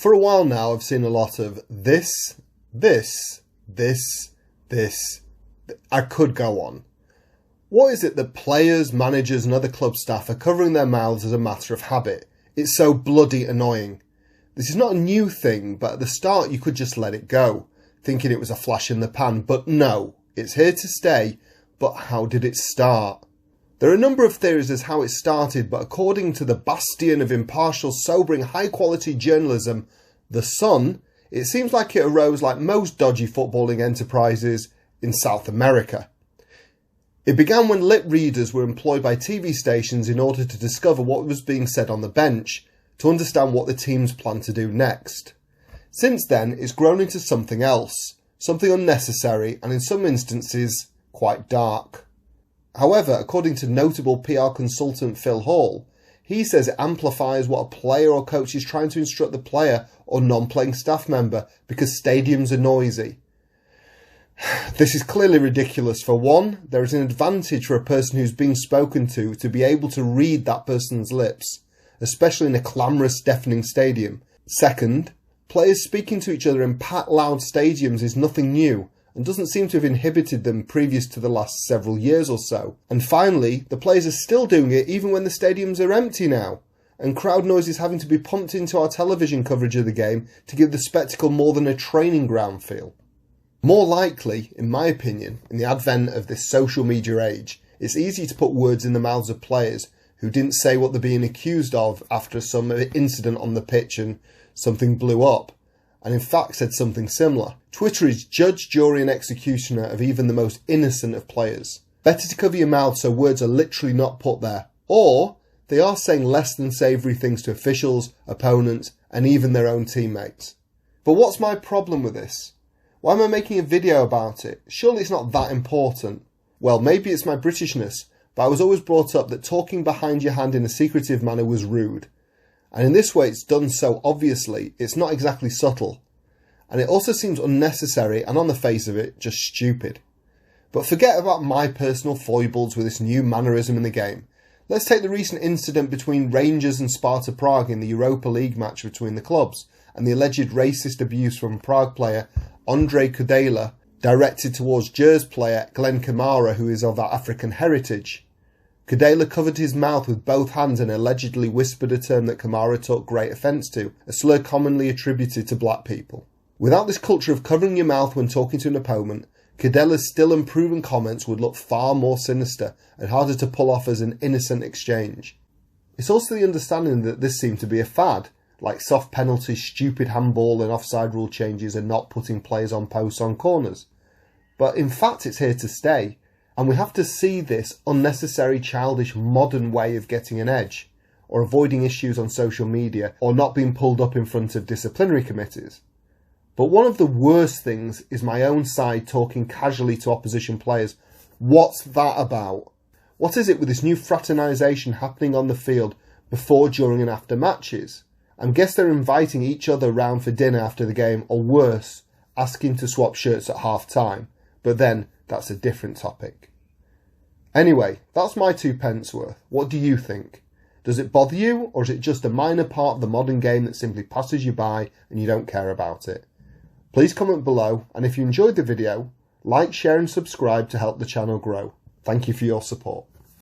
For a while now, I've seen a lot of this. I could go on. What is it that players, managers and other club staff are covering their mouths as a matter of habit? It's so bloody annoying. This is not a new thing, but at the start you could just let it go, thinking it was a flash in the pan. But no, it's here to stay. But how did it start? There are a number of theories as how it started, but according to the bastion of impartial, sobering, high-quality journalism, The Sun, it seems like it arose like most dodgy footballing enterprises in South America. It began when lip readers were employed by TV stations in order to discover what was being said on the bench, to understand what the teams planned to do next. Since then, it's grown into something else, something unnecessary and in some instances quite dark. However, according to notable PR consultant Phil Hall, he says it amplifies what a player or coach is trying to instruct the player or non-playing staff member because stadiums are noisy. This is clearly ridiculous. For one, there is an advantage for a person who's being spoken to be able to read that person's lips, especially in a clamorous, deafening stadium. Second, players speaking to each other in packed, loud stadiums is nothing new and doesn't seem to have inhibited them previous to the last several years or so. And finally, the players are still doing it even when the stadiums are empty now, and crowd noise is having to be pumped into our television coverage of the game to give the spectacle more than a training ground feel. More likely, in my opinion, in the advent of this social media age, it's easy to put words in the mouths of players who didn't say what they're being accused of after some incident on the pitch and something blew up, and in fact said something similar. Twitter is judge, jury and executioner of even the most innocent of players. Better to cover your mouth so words are literally not put there, or they are saying less than savoury things to officials, opponents and even their own teammates. But what's my problem with this? Why am I making a video about it? Surely it's not that important. Well, maybe it's my Britishness, but I was always brought up that talking behind your hand in a secretive manner was rude. And in this way it's done so obviously, it's not exactly subtle. And it also seems unnecessary and on the face of it, just stupid. But forget about my personal foibles with this new mannerism in the game. Let's take the recent incident between Rangers and Sparta Prague in the Europa League match between the clubs, and the alleged racist abuse from Prague player Ondrej Kudela directed towards Djurs player Glenn Kamara, who is of African heritage. Kudela covered his mouth with both hands and allegedly whispered a term that Kamara took great offence to, a slur commonly attributed to black people. Without this culture of covering your mouth when talking to an opponent, Kudela's still unproven comments would look far more sinister and harder to pull off as an innocent exchange. It's also the understanding that this seemed to be a fad, like soft penalties, stupid handball and offside rule changes and not putting players on posts on corners. But in fact it's here to stay, and we have to see this unnecessary, childish, modern way of getting an edge, or avoiding issues on social media, or not being pulled up in front of disciplinary committees. But one of the worst things is my own side talking casually to opposition players. What's that about? What is it with this new fraternisation happening on the field before, during and after matches? I guess they're inviting each other round for dinner after the game, or worse, asking to swap shirts at half time. But then, that's a different topic. Anyway, that's my 2 pence worth. What do you think? Does it bother you, or is it just a minor part of the modern game that simply passes you by and you don't care about it? Please comment below, and if you enjoyed the video, like, share and subscribe to help the channel grow. Thank you for your support.